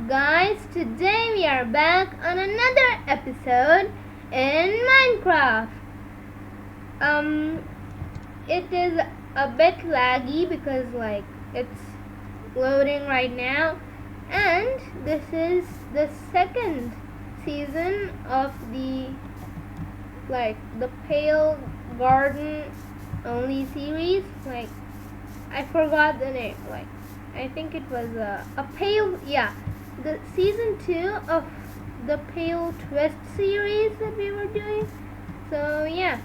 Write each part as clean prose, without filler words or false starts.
guys? Today we are back on another episode in Minecraft. It is a bit laggy because it's loading right now, and this is the second season of the Pale Garden only series. I forgot the name. I think it was a pale, the season 2 of the Pale Twist series that we were doing. So yeah,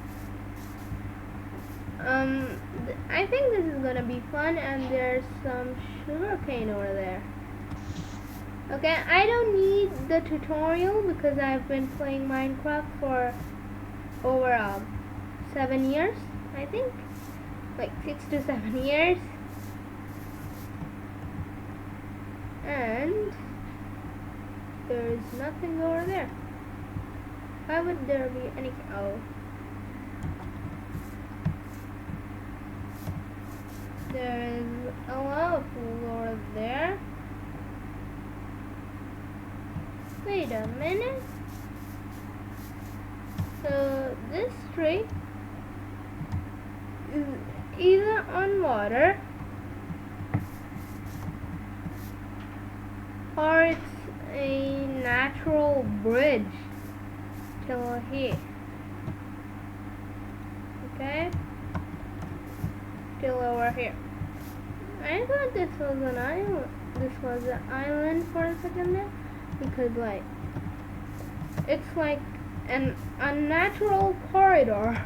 I think this is gonna be fun, and there's some sugarcane over there. Okay, I don't need the tutorial because I've been playing Minecraft for over 7 years, I think, 6 to 7 years. And there's nothing over there. Why would there be any? Oh, there's a lot of food over there. Wait a minute. So this tree is either on water or it's a natural bridge till here. Okay? Till over here. I thought this was an island. This was an island for a second there, because it's like an unnatural corridor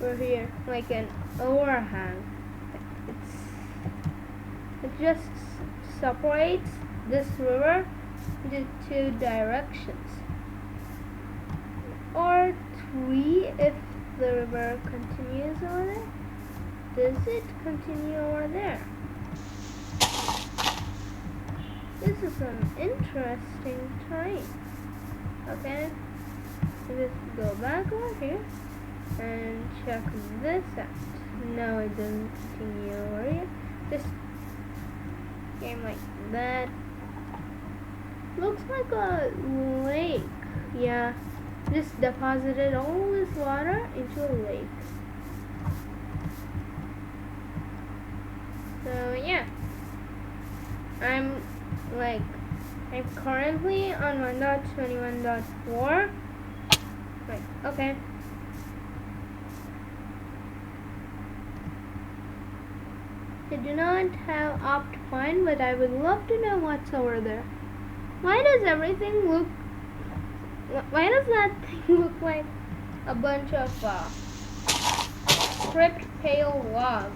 over here, like an overhang. It just separates this river into 2 directions, or 3 if the river continues over there. Does it continue over there? This is an interesting terrain. Okay, let's go back over here and check this out. No, it doesn't continue over here. Just came like that. Looks like a lake. Yeah, just deposited all this water into a lake. So yeah, I'm currently on 1.21.4. Okay. I do not have Opt-Find, but I would love to know what's over there. Why does that thing look like a bunch of stripped pale logs?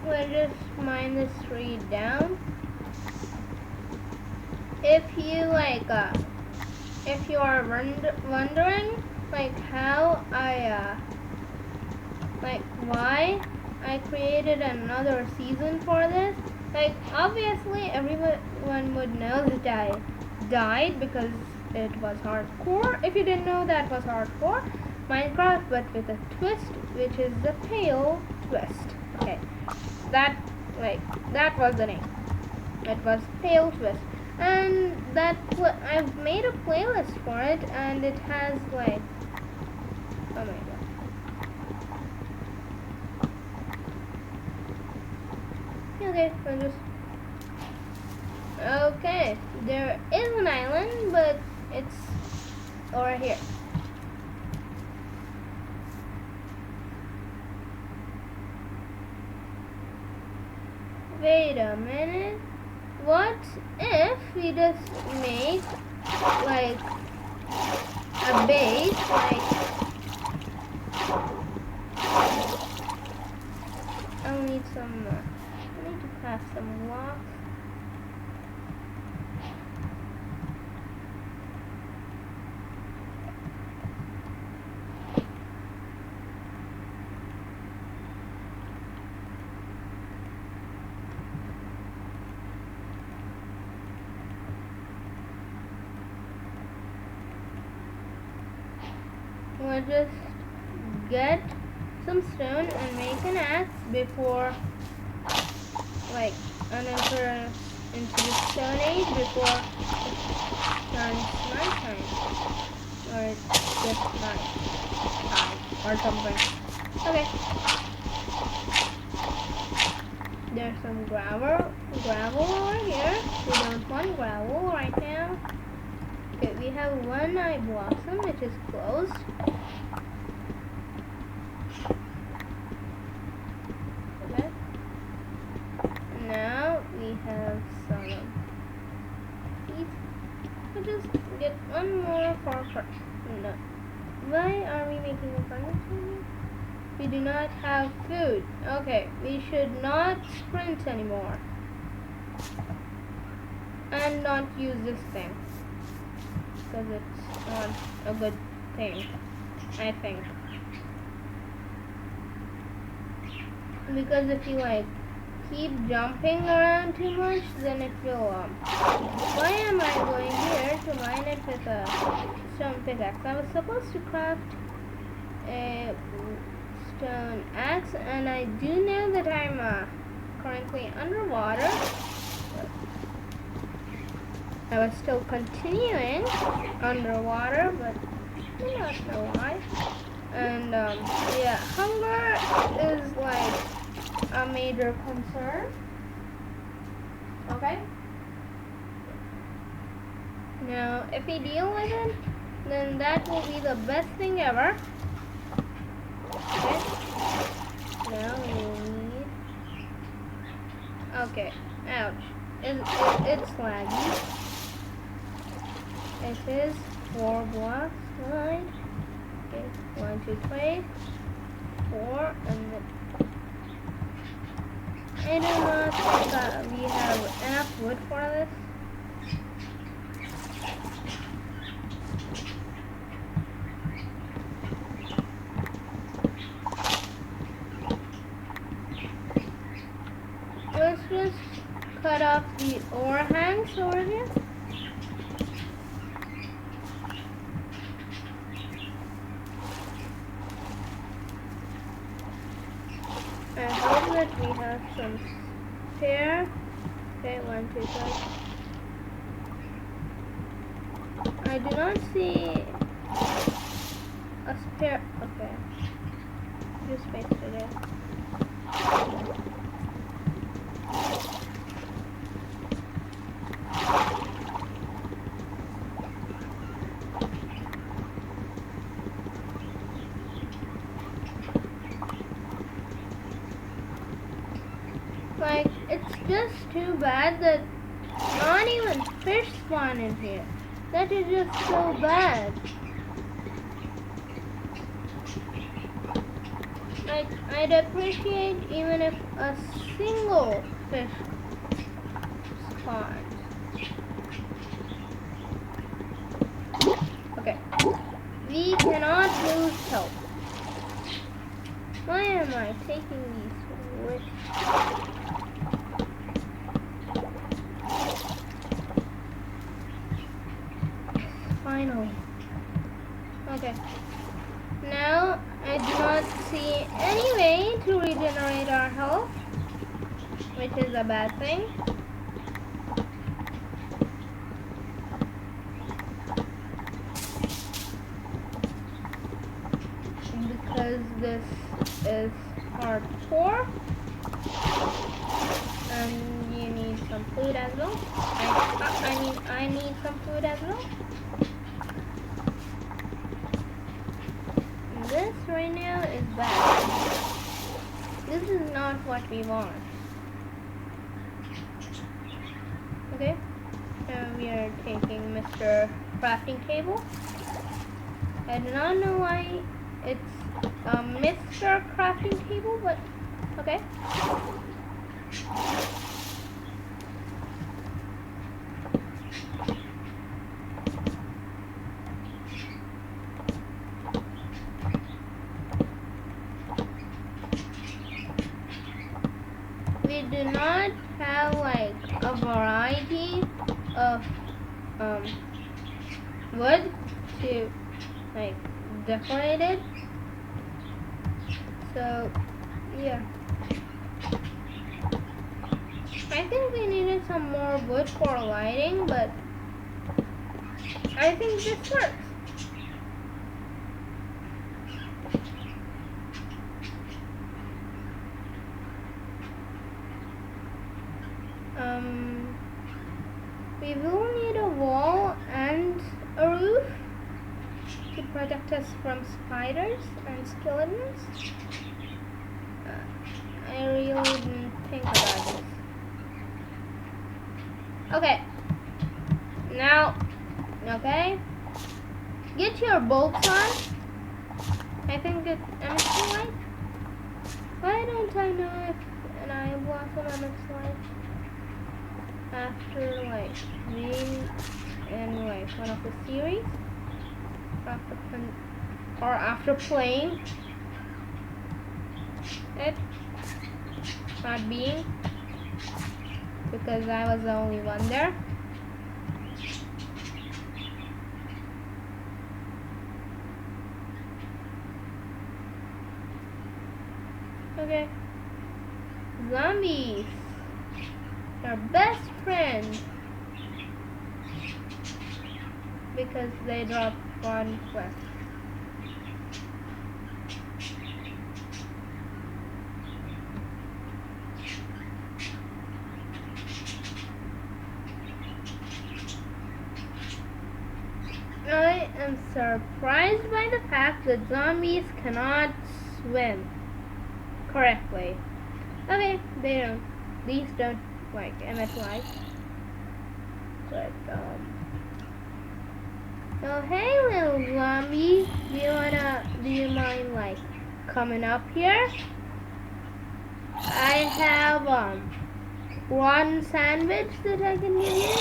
We'll just mine this tree down. If you if you are wondering how why I created another season for this, obviously everyone would know that I died because it was hardcore. If you didn't know, that was hardcore Minecraft, but with a twist, which is the Pale Twist. Okay, that was the name. It was Pale Twist, and I've made a playlist for it, and it has oh my god. Okay, okay, there is an island, but it's over here. Wait a minute. What if we just make a base, I'll need some I need to craft some blocks. let's just get some stone and make an axe before, like, and enter into the Stone Age before it turns nighttime, or it's just night time or something. Okay. There's some gravel over here. We don't want gravel right now. Okay, we have one eye blossom which is closed. Okay. Now we have some teeth. We'll just get one more for no. Why are we making a furnace here? We do not have food. Okay, we should not sprint anymore. And not use this thing. Because it's not a good thing, I think. Because if you like keep jumping around too much, then it will why am I going here to mine it with a stone pickaxe? I was supposed to craft a stone axe, and I do know that I'm currently underwater. I was still continuing underwater, but I do not know why. And yeah, hunger is like a major concern. Okay. Now, if we deal with it, then that will be the best thing ever. Okay. Now we need. Okay. Ouch. It's laggy. It is 4 blocks wide. Okay. 1, 2, 3, 4, and then I do not think that we have enough wood for this. Let's just cut off the overhangs over here. I hope that we have some spare. Okay, 1, 2, 3. I do not see a spare. Okay, just pasted it. Like, it's just too bad that not even fish spawn in here. That is just so bad. Like, I'd appreciate even if a single fish spawns. Okay. We cannot lose health. Why am I taking these risks? Finally. Okay. Now, I do not see any way to regenerate our health, which is a bad thing. Because this is hardcore, and you need some food as well. I need some food as well. This right now is bad. This is not what we want. Okay, so we are taking Mr. Crafting Table. I do not know why it's a Mr. Crafting Table, but okay. We do not have like a variety of wood to like decorated. So yeah, I think we needed some more wood for lighting, but I think this works. We will need a wall and a roof to protect us from spiders and skeletons. I really didn't think about this. Okay. Now, okay. Get your bolts on. I think it emits light. Why don't I know if an eye blossom emits light? After like being in like one of the series, after playing it, not being, because I was the only one there. Okay, zombies. Our best friend, because they drop one quest. I am surprised by the fact that zombies cannot swim correctly. Okay, they don't. These don't like emit light, but so hey little zombie, do you mind like coming up here? I have one sandwich that I can give you.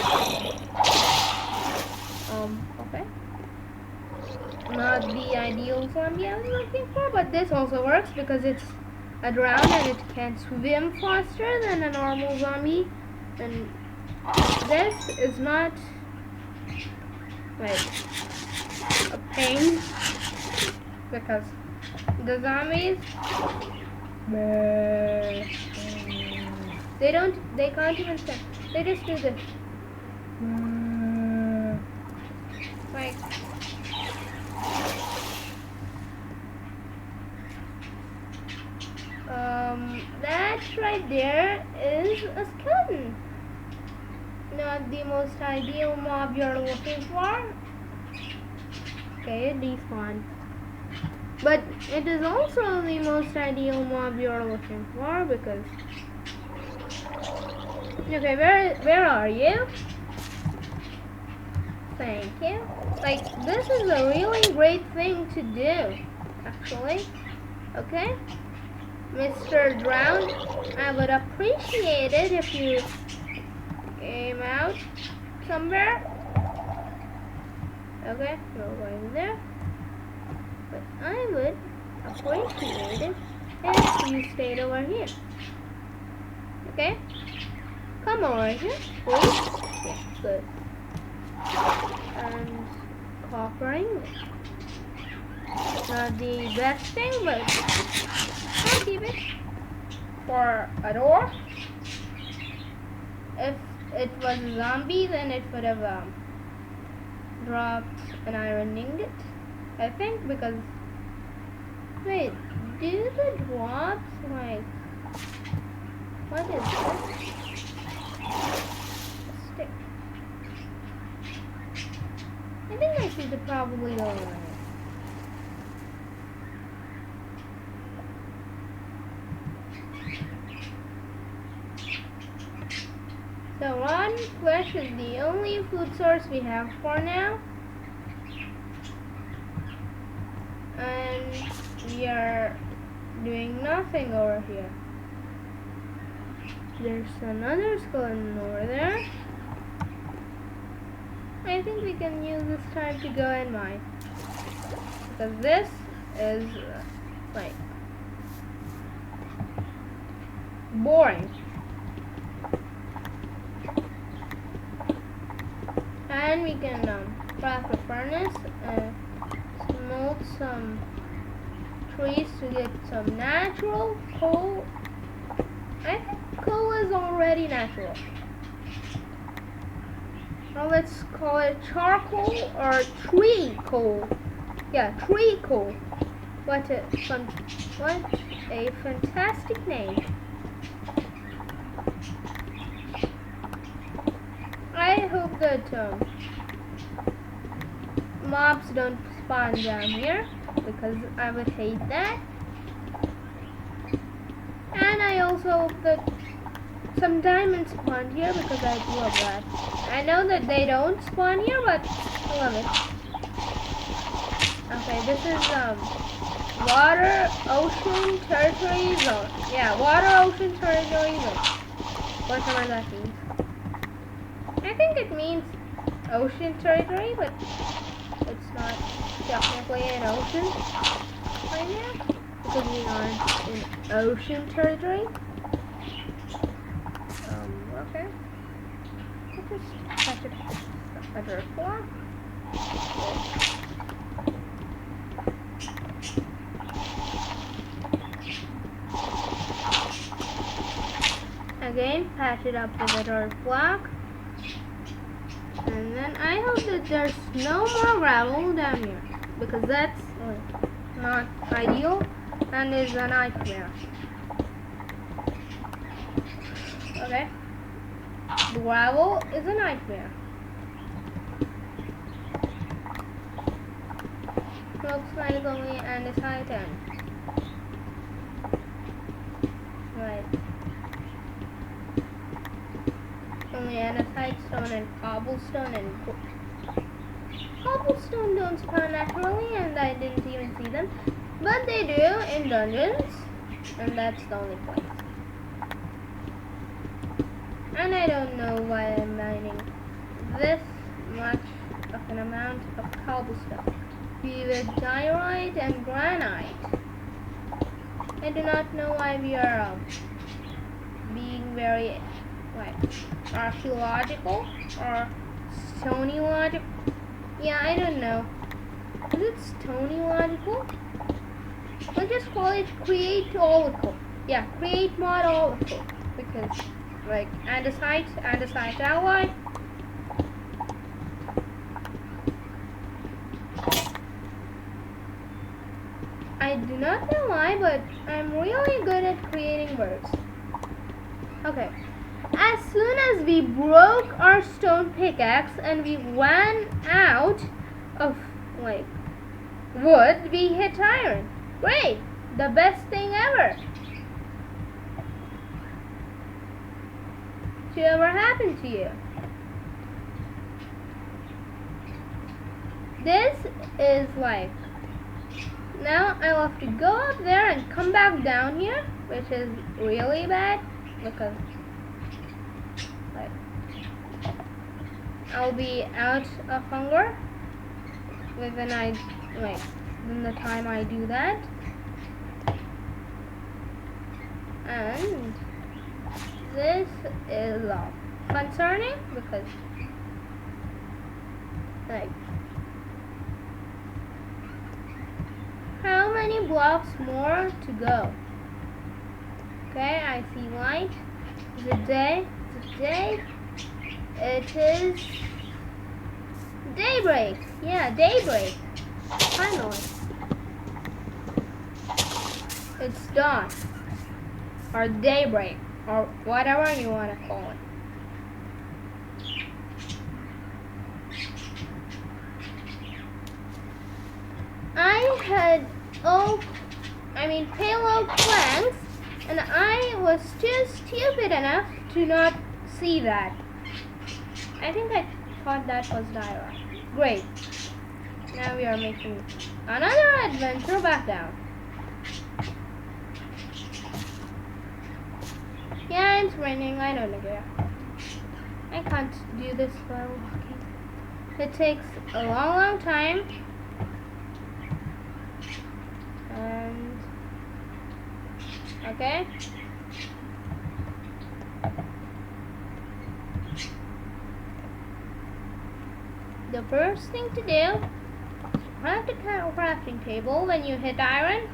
Okay, not the ideal zombie I was looking for, but this also works because it's a drown and it can swim faster than a normal zombie, and this is not like a pain because the zombies they can't even stand. They just do this like that right there is a skeleton. Not the most ideal mob you're looking for. Okay, it despawned. But it is also the most ideal mob you're looking for because... Okay, where are you? Thank you. Like, this is a really great thing to do, actually. Okay? Mr. Drown, I would appreciate it if you came out somewhere. Okay, we're going there. But I would appreciate it if you stayed over here. Okay? Come over here, please. Yeah, good. And cooperating. Not the best thing, but I'll keep it for a door. If it was a zombie, then it would have dropped an iron ingot, I think, because wait, do the drops like what is this? A stick. I think I should probably go over. So rotten flesh is the only food source we have for now. And we are doing nothing over here. There's another skeleton over there. I think we can use this time to go and mine. Because this is like boring. And we can craft a furnace, a smelt some trees to get some natural coal. I think coal is already natural. Well, let's call it charcoal or tree coal. Yeah, tree coal. What a fantastic name. I hope that mobs don't spawn down here, because I would hate that. And I also hope that some diamonds spawn here, because I love that. I know that they don't spawn here, but I love it. Okay, this is water, ocean, territory zone. Yeah, water, ocean, territory zone. Whatever that means. I think it means ocean territory, but it's not technically an ocean right now, because we aren't in ocean territory. Okay. I'll just patch it a dirt block. Again, patch it up with a dirt block. And then I hope that there's no more gravel down here, because that's not ideal and is a nightmare. Okay. Gravel is a nightmare. Looks like only andesite and right. Only andesite, stone, and cobblestone, and cobblestone don't spawn naturally, and I didn't even see them, but they do in dungeons, and that's the only place. And I don't know why I'm mining this much of an amount of cobblestone. With diorite and granite. I do not know why we are being very archaeological or stony logical. Yeah, I don't know. Is it stony logical? I'll just call it create-ological. Yeah, create mod-ological, because like andesite alloy. I do not know why, but I'm really good at creating words. Okay. As soon as we broke our stone pickaxe and we ran out of wood, we hit iron. Great! The best thing ever to ever happen to you. This is now I'll have to go up there and come back down here, which is really bad, because I'll be out of hunger within the time I do that. And this is concerning, because how many blocks more to go? Okay, I see light. Is it day? Is it day? It is daybreak. Yeah, daybreak. Finally. It's dawn. Or daybreak. Or whatever you want to call it. I had pale oak planks, and I was too stupid enough to not see that. I think I thought that was diorite. Great. Now we are making another adventure back down. Yeah, it's raining. I don't care. I can't do this while walking. It takes a long time. And okay. The first thing to do is craft a crafting table when you hit iron,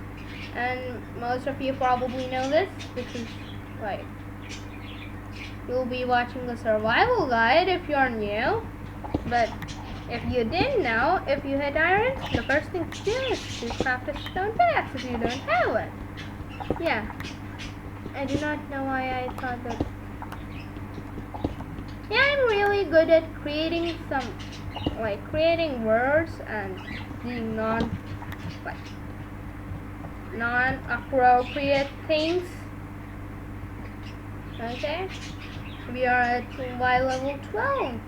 and most of you probably know this because like you'll be watching the survival guide if you're new. But if you didn't know, if you hit iron, the first thing to do is to craft a stone pickaxe if you don't have one. Yeah, I do not know why I thought that. Yeah, I'm really good at creating creating words and doing non-appropriate things. Okay, we are at Y level 12.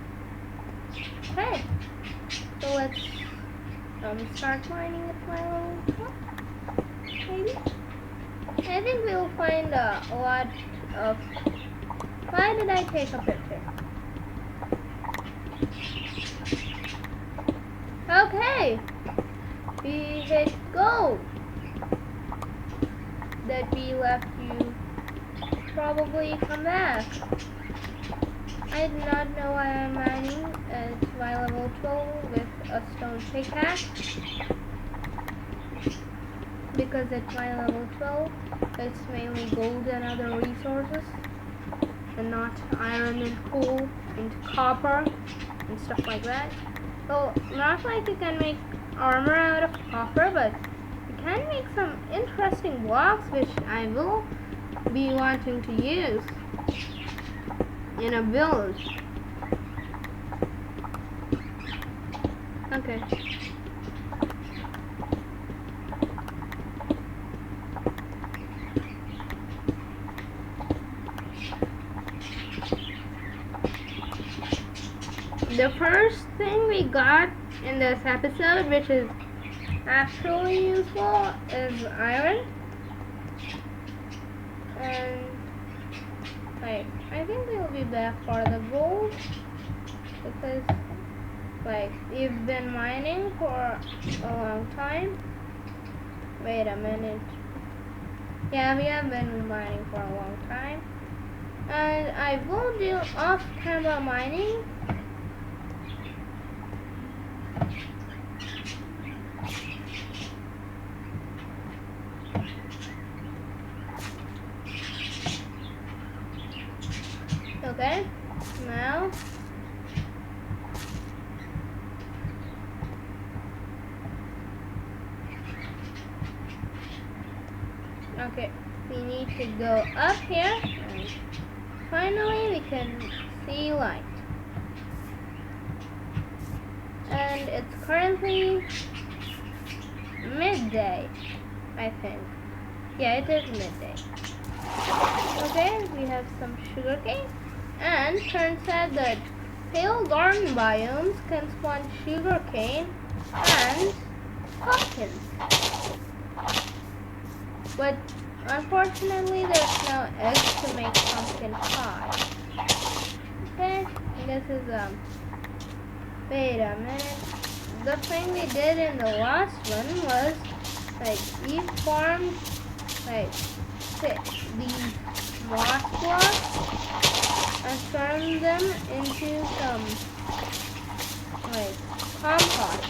Okay, so let's start mining at Y level 12. Maybe. I think we'll find a lot of. Why did I take a picture? Okay, we hit go. That we left you probably come back. I do not know why I'm mining at Y level 12 with a stone pickaxe. Because at Y level 12 it's mainly gold and other resources, and not iron and coal and copper and stuff like that. Well, not like you can make armor out of copper, but you can make some interesting blocks which I will be wanting to use in a build. Okay. The first thing we got in this episode, which is actually useful, is iron. And like, I think we'll be back for the gold because like we've been mining for a long time. Wait a minute. Yeah, we have been mining for a long time. And I will do off-camera mining. Okay, now okay, we need to go up here and finally we can see light. And it's currently midday, I think. Yeah, it is midday. Okay, we have some sugarcane. And turns out that pale garden biomes can spawn sugarcane and pumpkins. But unfortunately there's no eggs to make pumpkin pie. Okay, this is wait a minute. The thing we did in the last one was like we farmed like these moss blocks and turn them into some like compost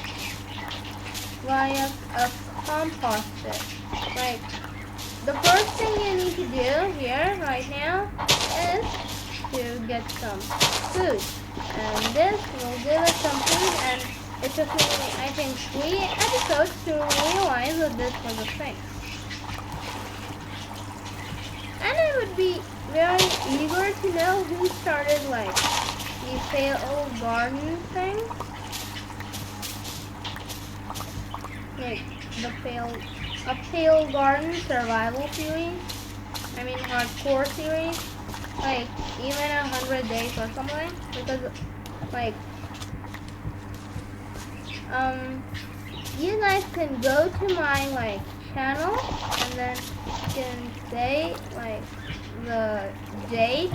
via a composter. Like the first thing you need to do here right now is to get some food, and this will give us some food. And it took me I think 3 episodes to realize that this was a thing. And I would be very eager to know who started like the pale garden thing. Like a pale garden survival series. I mean hardcore series. Like even 100 days or something. Because like you guys can go to my like channel and then you can say like the date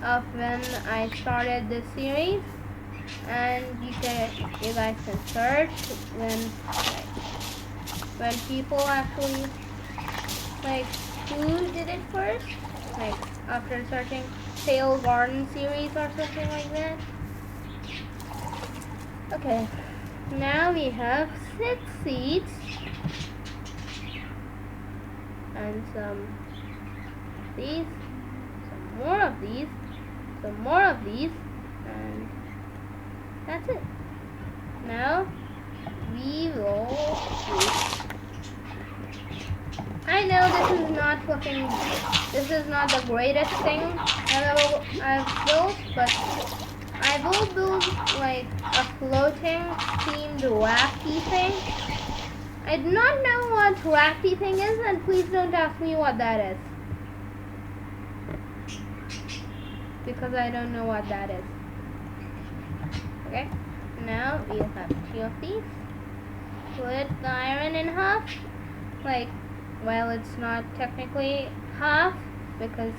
of when I started this series, and you guys can search when people actually like who did it first, like after searching Pale Garden series or something like that. Okay, now we have 6 seeds and some these, some more of these, some more of these, and that's it. Now we will use, I know this is not the greatest thing I've built, but I will build like a floating themed rafty thing. I do not know what rafty thing is, and please don't ask me what that is, because I don't know what that is. Okay, now we have 2 of these. Split the iron in half. Like, well, it's not technically half, because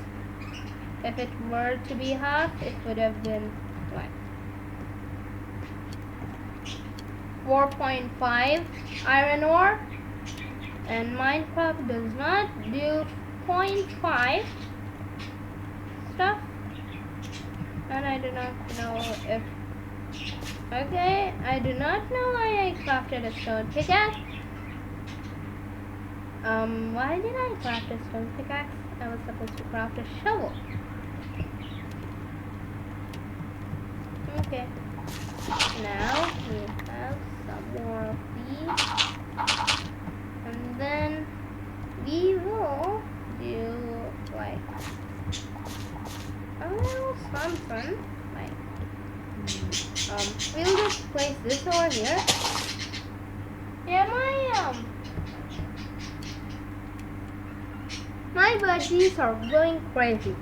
if it were to be half, it would have been like 4.5 iron ore, and Minecraft does not do 0.5 stuff, and I do not know if, okay, I do not know why I crafted a stone pickaxe. Why did I craft a stone pickaxe? I was supposed to craft a shovel. Okay, now we have some more of these, and then we will do like a little something, like we'll just place this over here. Yeah, my budgies are going crazy.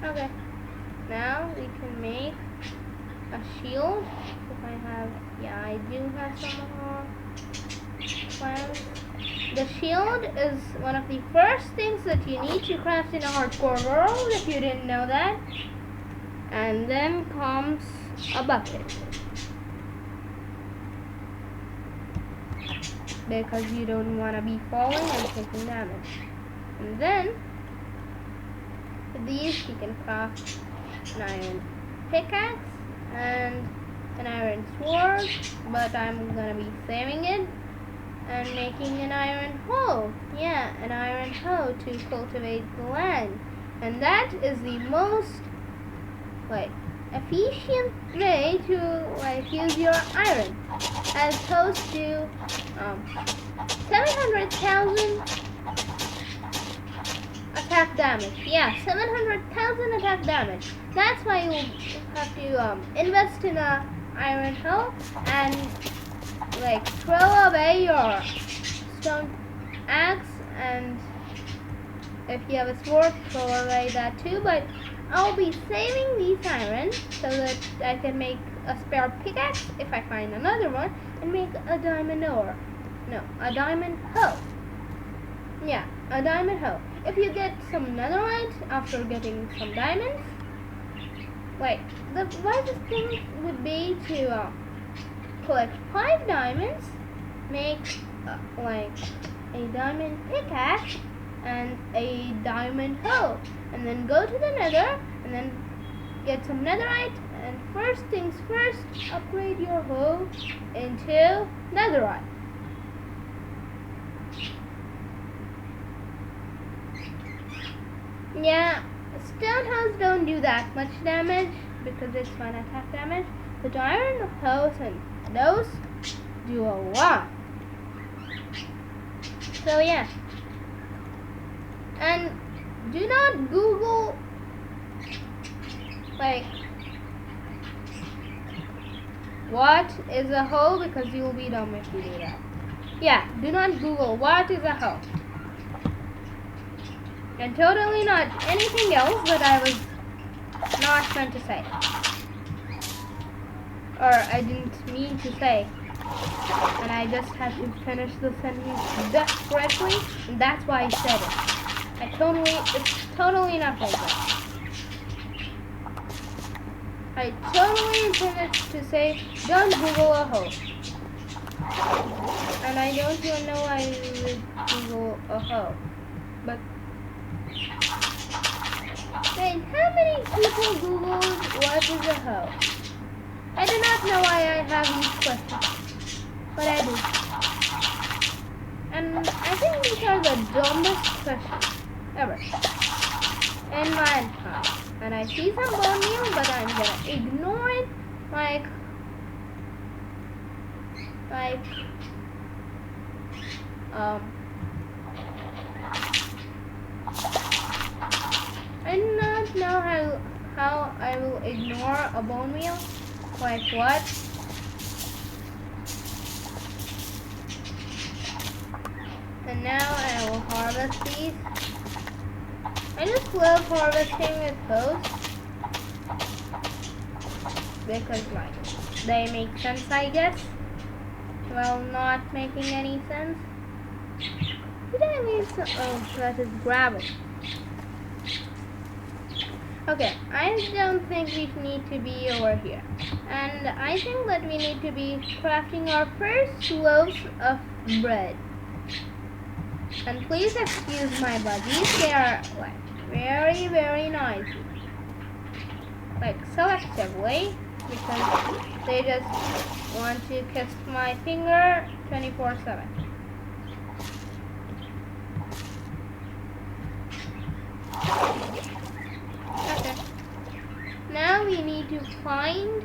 Okay, now we can make a shield. If I have, yeah, I do have some plans. The shield is one of the first things that you need to craft in a hardcore world, if you didn't know that. And then comes a bucket, because you don't want to be falling and taking damage. And then with these you can craft an iron pickaxe and an iron sword, but I'm gonna be saving it and making an iron hoe. Yeah, an iron hoe to cultivate the land. And that is the most like efficient way to use your iron, as opposed to 700,000 attack damage. Yeah, 700,000 attack damage. That's why you have to invest in a iron hoe and like throw away your stone axe, and if you have a sword, throw away that too. But I'll be saving these irons so that I can make a spare pickaxe if I find another one, and make a diamond ore. No, a diamond hoe. Yeah, a diamond hoe. If you get some netherite after getting some diamonds, wait, the wisest thing would be to collect 5 diamonds, make like a diamond pickaxe and a diamond hoe, and then go to the nether and then get some netherite, and first things first, upgrade your hoe into netherite. Yeah, stone hoes don't do that much damage because it's one attack damage, but iron hoes and those do a lot. So yeah, and do not Google like what is a hoe, because you will be dumb if you do that. Yeah, do not Google what is a hoe, and totally not anything else that I was not meant to say, or I didn't mean to say, and I just had to finish the sentence correctly, and that's why I said it. It's totally not like that. I totally intended to say, don't Google a hoe. And I don't even know why you would Google a hoe. But, wait, how many people Googled what is a hoe? I do not know why I have these questions, but I do. And I think these are the dumbest questions ever in my time. And I see some bone meal, but I'm gonna ignore it like I do not know how I will ignore a bone meal. Like what? And now I will harvest these. I just love harvesting with bows because like they make sense, I guess. Well, not making any sense. Did I leave some? Oh, that is gravel. Okay, I don't think we need to be over here. And I think that we need to be crafting our first loaves of bread. And please excuse my budgies, they are like very, very noisy. Like selectively, because they just want to kiss my finger 24/7. Okay. Now we need to find.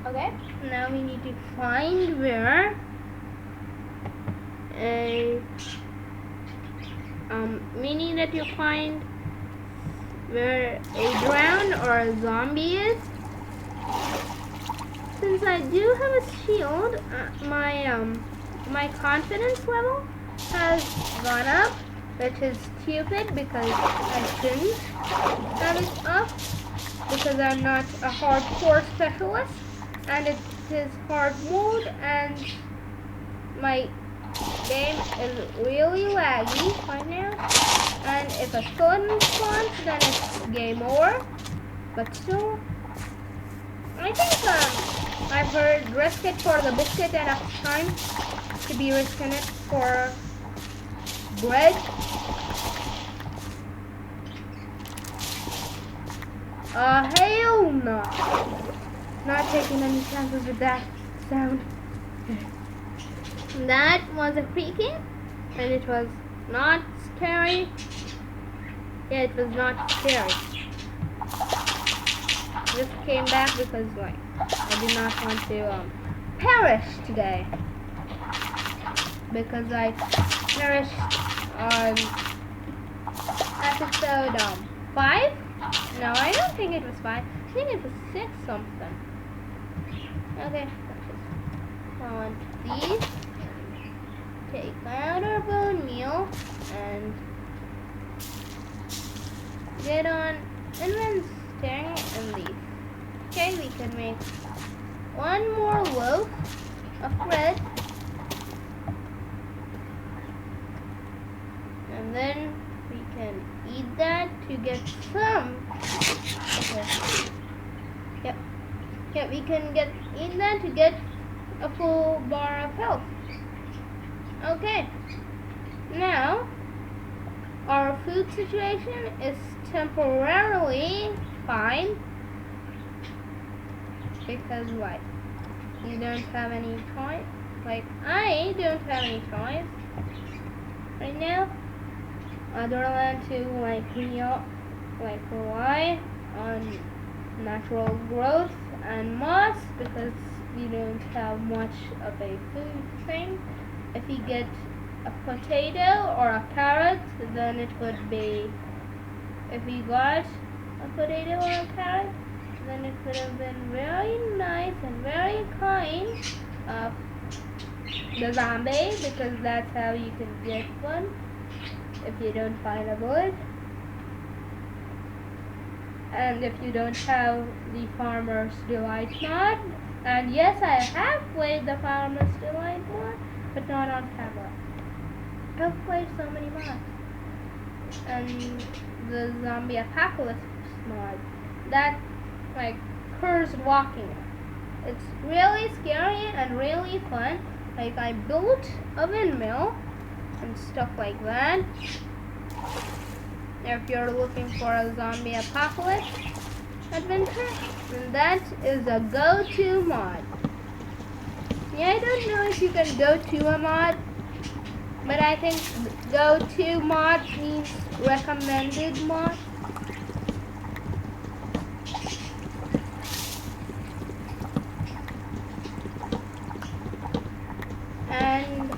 Okay. Now we need to find where we needed to find where a drowned or a zombie is. Since I do have a shield, my confidence level has gone up, which is stupid because I shouldn't have it up because I'm not a hardcore specialist and it is hard mode and my game is really laggy right now, and if a skeleton spawns then it's game over. But still, I think I've heard risk it for the biscuit enough time to be risking it for bread. Hell no. Not taking any chances with that sound. That was a creaking, and it was not scary. Yeah, it was not scary. Just came back because like I did not want to perish today. Because I perished on episode 5? No, I don't think it was 5. I think it was 6 something. Okay, I want these. Take out our bone meal and get on inventing and leave. Okay, we can make one more loaf of bread. And then we can eat that to get some. Okay. Yep, we can eat that to get a full bar of health. Okay. Now, our food situation is temporarily fine. Because what? You don't have any choice? Like, I don't have any choice right now. Other than to rely on natural growth and moss because we don't have much of a food thing. If you get a potato or a carrot, then it would be. If we got a potato or a carrot, then it would have been very nice and very kind of the zombie because that's how you can get one. If you don't find a bullet, and if you don't have the Farmer's Delight mod, and yes, I have played the Farmer's Delight mod, but not on camera. I've played so many mods, and the Zombie Apocalypse mod, that cursed walking. It's really scary and really fun. Like I built a windmill and stuff like that. if you're looking for a zombie apocalypse adventure, then that is a go-to mod. Yeah, I don't know if you can go to a mod, but I think go-to mod means recommended mod. And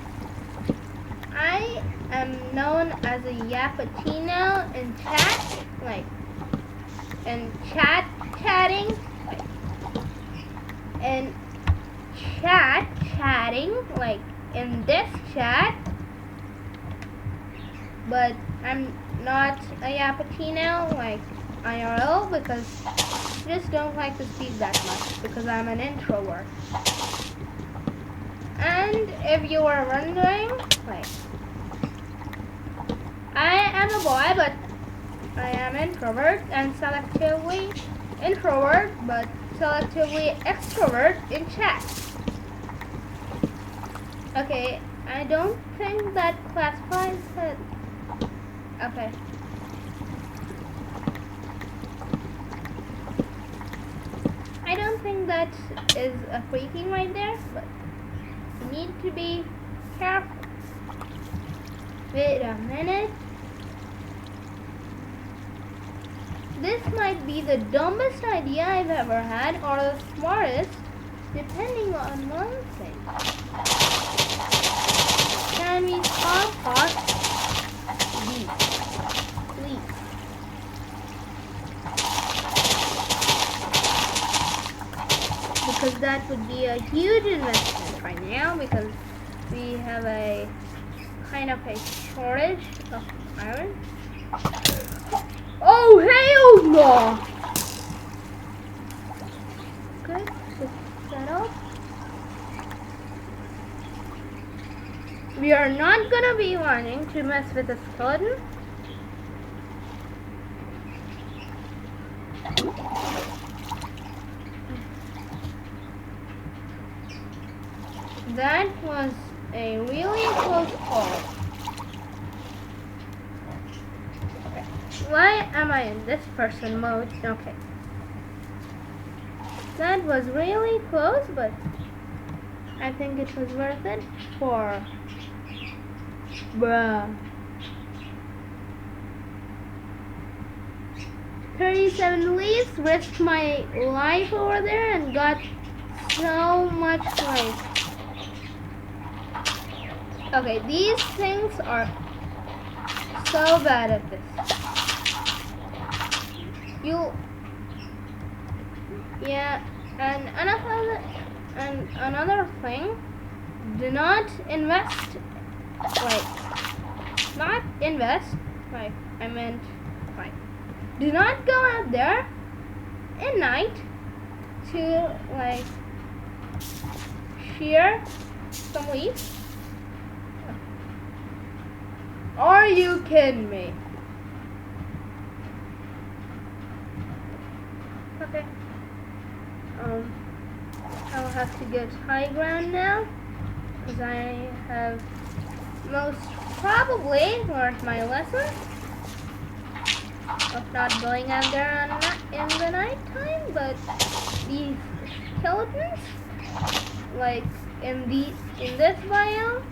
I am known as a Yapatino in chat, like in chatting, like in chatting, like in this chat. But I'm not a Yapatino, like IRL, because I just don't like to speak that much, because I'm an introvert. And if you were wondering, like, I am a boy, but I am introvert and selectively introvert, but selectively extrovert in chat. Okay, I don't think that classifies it. Okay. I don't think that is a freaking right there, but you need to be careful. Wait a minute. This might be the dumbest idea I've ever had, or the smartest, depending on one thing. Can we compost these, please? Because that would be a huge investment right now, because we have a kind of a shortage of iron. Oh, hell no! Good, just settle. We are not gonna be wanting to mess with the skeleton. That was a really close call. Okay. Why am I in this person mode? Okay. That was really close, but I think it was worth it for... Bruh. 37 leaves, risked my life over there and got so much like... Okay, these things are so bad at this. Yeah, and another thing, do not invest, I meant, do not go out there at night to, like, shear some leaves. Are you kidding me? Okay. I'll have to get high ground now, because I have most probably learned my lesson of not going out there in the night time. But these skeletons, like in this biome,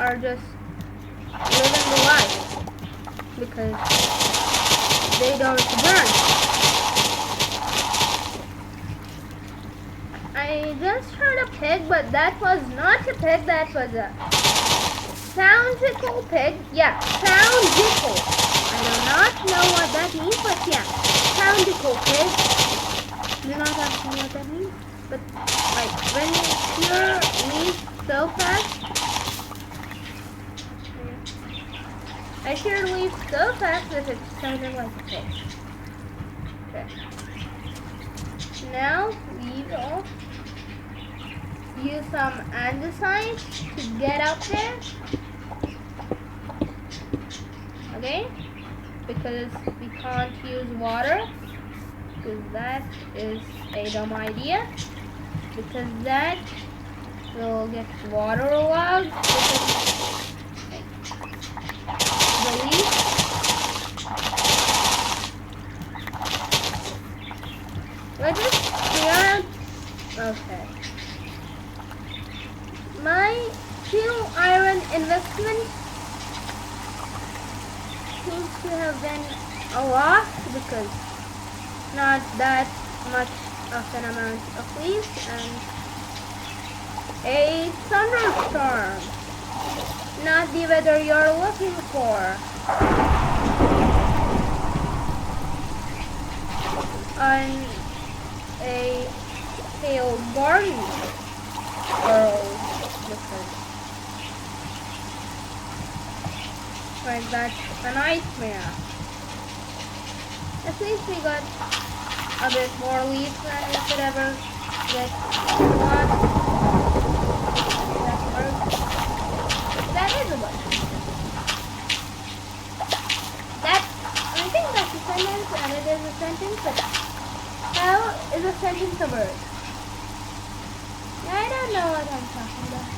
are just living the life because they don't burn. I just heard a pig, but that was not a pig, that was a soundical pig. Yeah, soundical. I do not know what that means, but yeah, soundical pig. Do not ask me what that means, but like when you hear me so fast, I hear leaves so fast that it sounded like a pig. Okay. Now we will use some andesite to get up there. Okay? Because we can't use water, because that is a dumb idea. Because that will get waterlogged. The leaf seems to have been a lot because not that much of an amount of leaves and a thunderstorm. Not the weather you're looking for. On a pale garden world because like that's a nightmare. At least we got a bit more leaves than we could ever get one. That works. That is a word. I think that's a sentence and it is a sentence, but how is a sentence a word? I don't know what I'm talking about.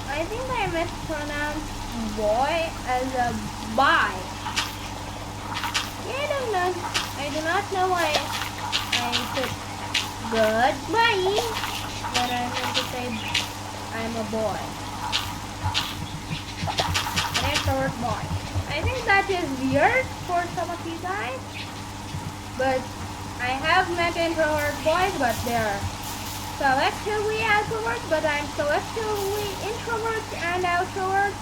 I think I mispronounced boy as a bye. I do not know why I put goodbye when I meant to say I'm a boy. An introvert boy. I think that is weird for some of you guys, but I have met introvert boys, but they're selectively outrovert, but I'm selectively introvert and outrovert.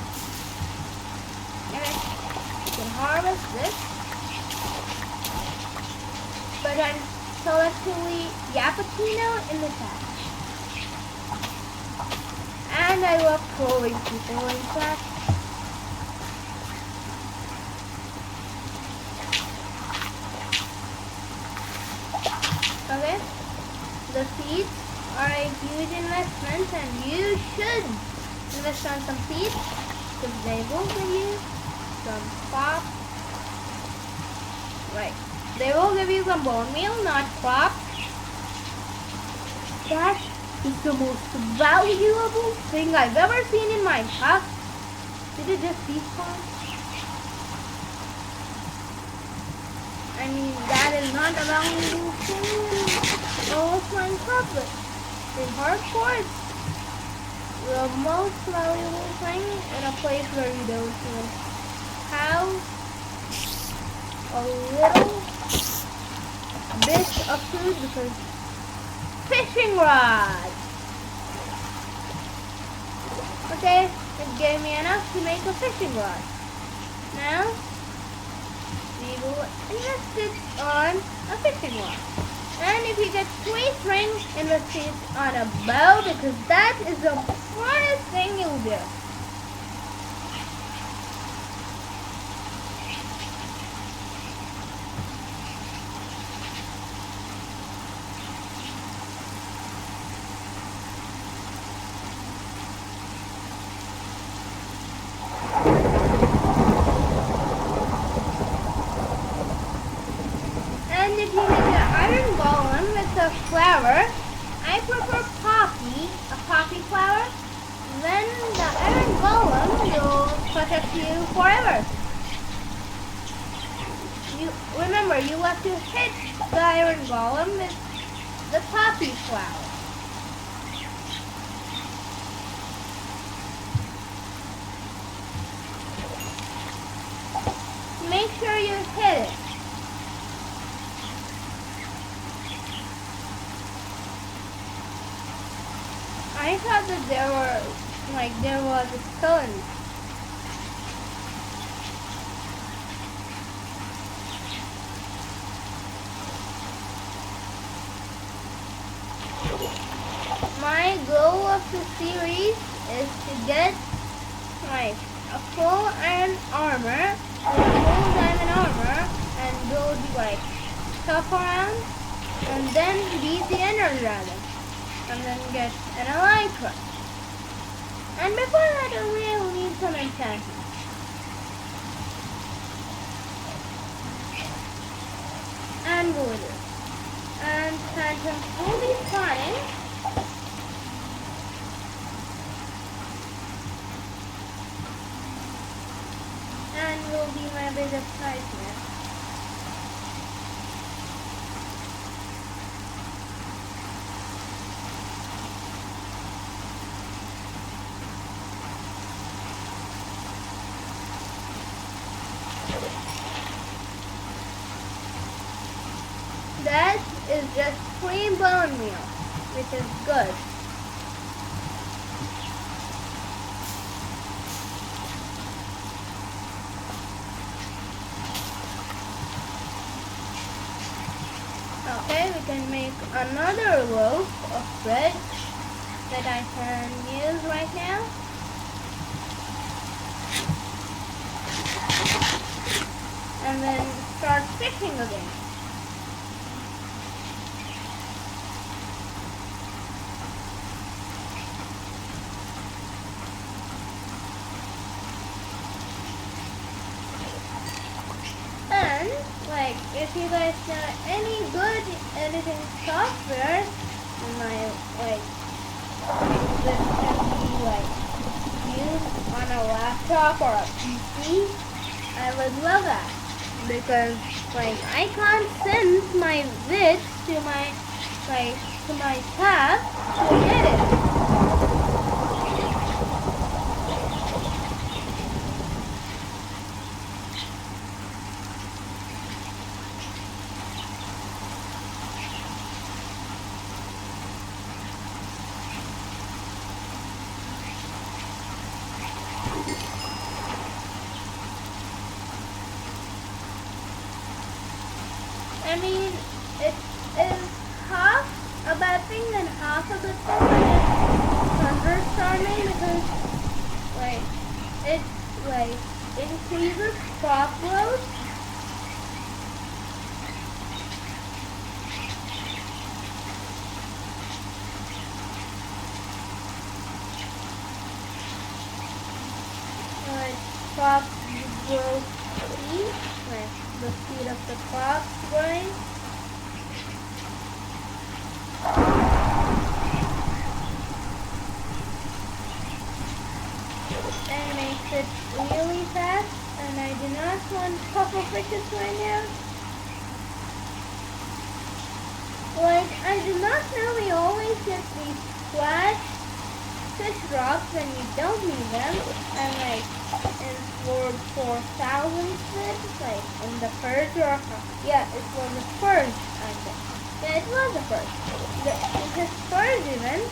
And you can harvest this. But I'm selectively Yappuccino in the chat. And I love trolling people in chat. Okay? The seeds are a huge investment and you should invest on some seeds because they will give you some crops. Right. They will give you some bone meal, not crops. That is the most valuable thing I've ever seen in my house. Did it just despawn? I mean, that is not a valuable thing in all of Minecraft, but in hardcore, it's the most valuable thing in a place where you don't even have a little bit of food because fishing rod. Okay, it gave me enough to make a fishing rod. Now we will invest it on a fishing rod. And if you get 3 strings, invest it on a bow because that is the funnest thing you'll do. Flower, I prefer a poppy flower, then the iron golem will protect you forever. Remember, you have to hit the iron golem with the poppy flower. Make sure you hit it. I thought that there was a sun. My goal of the series is to get a full iron armor, a full diamond armor, and build stuff around, and then beat the Ender Dragon. And then get an elytra. And before that, we will need some enchantments. And wood. And phantoms will be spawning. And will be my biggest nightmare. That is just free bone meal, which is good. Okay, we can make another loaf of bread that I can use right now. And then start fishing again. And like, if you guys know any good editing software, this can be like used on a laptop or a PC, I would love that, because like I can't send my vids to my tab to edit. I mean, it is half a bad thing and half a good thing when it's thunderstorming, because it increases crop growth. Crop growth speed, the speed of the crop growing. And makes it really fast, and I do not want puffer fishes right now. I do not know, we always get these flat fish drops when you don't need them, and in for 4,000 fish, in the first, or yeah, it was the first, I think. Yeah, it was the first. His first event.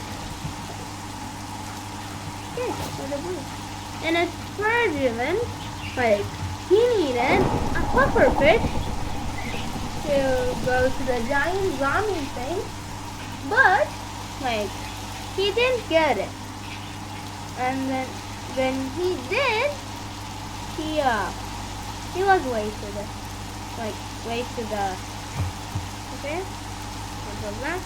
Yes, for the blue. In his first event, he needed a puffer fish to go to the giant zombie thing, but he didn't get it. And then when he did, he was wasted. Wasted the. Okay, go back.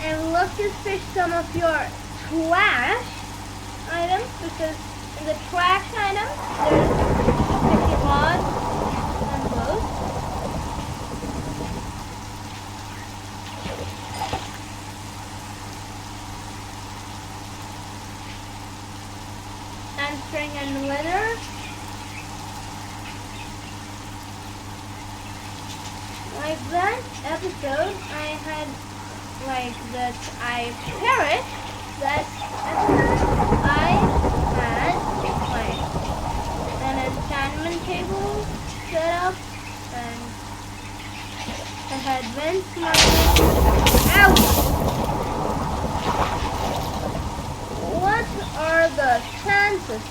And look to fish some of your trash items, because in the trash items there's fishing rods and boats. And string and leather. Like that episode, I had that I perished. That episode, I had an enchantment table set up, and I had vents ouch! What are the chances?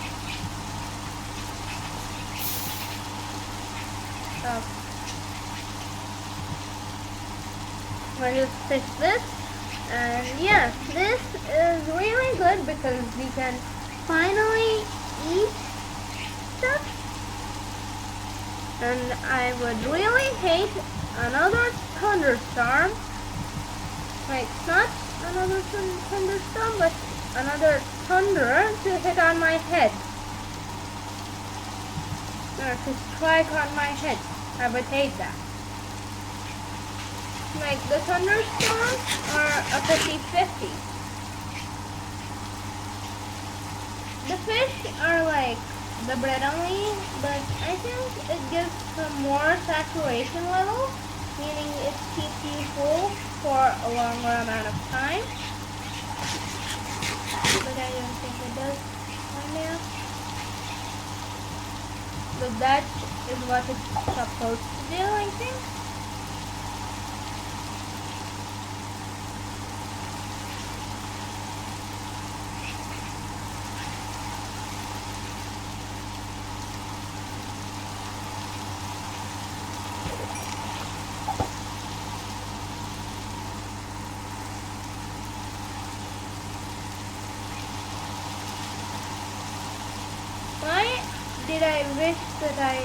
Oh. I'll just fix this, and yeah, this is really good because we can finally eat stuff. And I would really hate another thunderstorm, not another thunderstorm, but another thunder to hit on my head, or to strike on my head. I would hate that. The thunderstorms are a 50-50. The fish are like the bread only, but I think it gives some more saturation level, meaning it keeps you full for a longer amount of time. But I don't think it does right now. But that is what it's supposed to do, I think. Why did I wish that I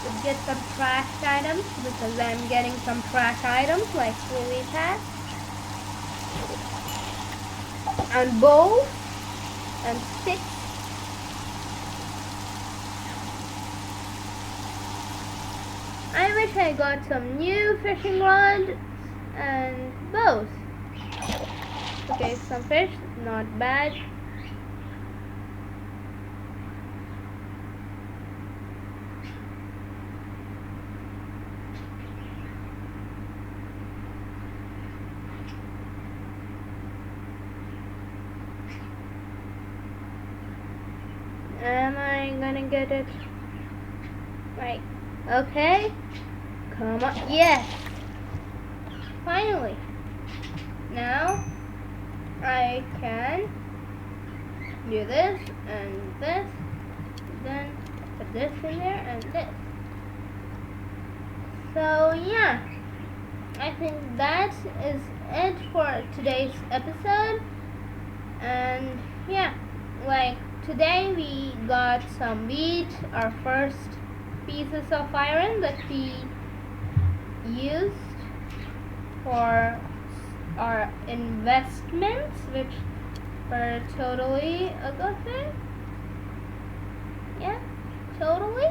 would get some trash items? Because I'm getting some trash items like Lily's hat. And bowls. And sticks. I wish I got some new fishing rods and bows. Okay, some fish, not bad. Am I gonna get it? Right. Okay. Come on. Yes. Finally. Now I can do this and this. Then put this in there and this. So yeah. I think that is it for today's episode. And yeah, like today we got some wheat, our first pieces of iron that we used for our investments, which were totally a good thing. Yeah, totally.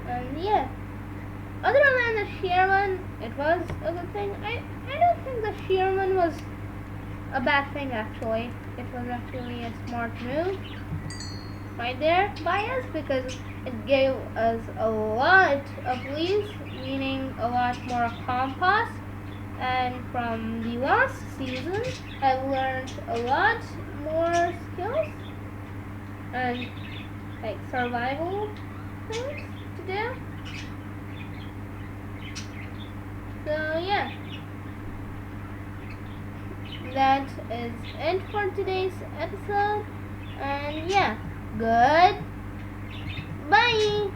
And yeah, other than the sheer one, it was a good thing. I don't think the sheer one was a bad thing actually. It was actually a smart move right there by us because it gave us a lot of leaves, meaning a lot more compost. And from the last season, I've learned a lot more skills and like survival things to do. So yeah, that is it for today's episode. And yeah, good. Bye.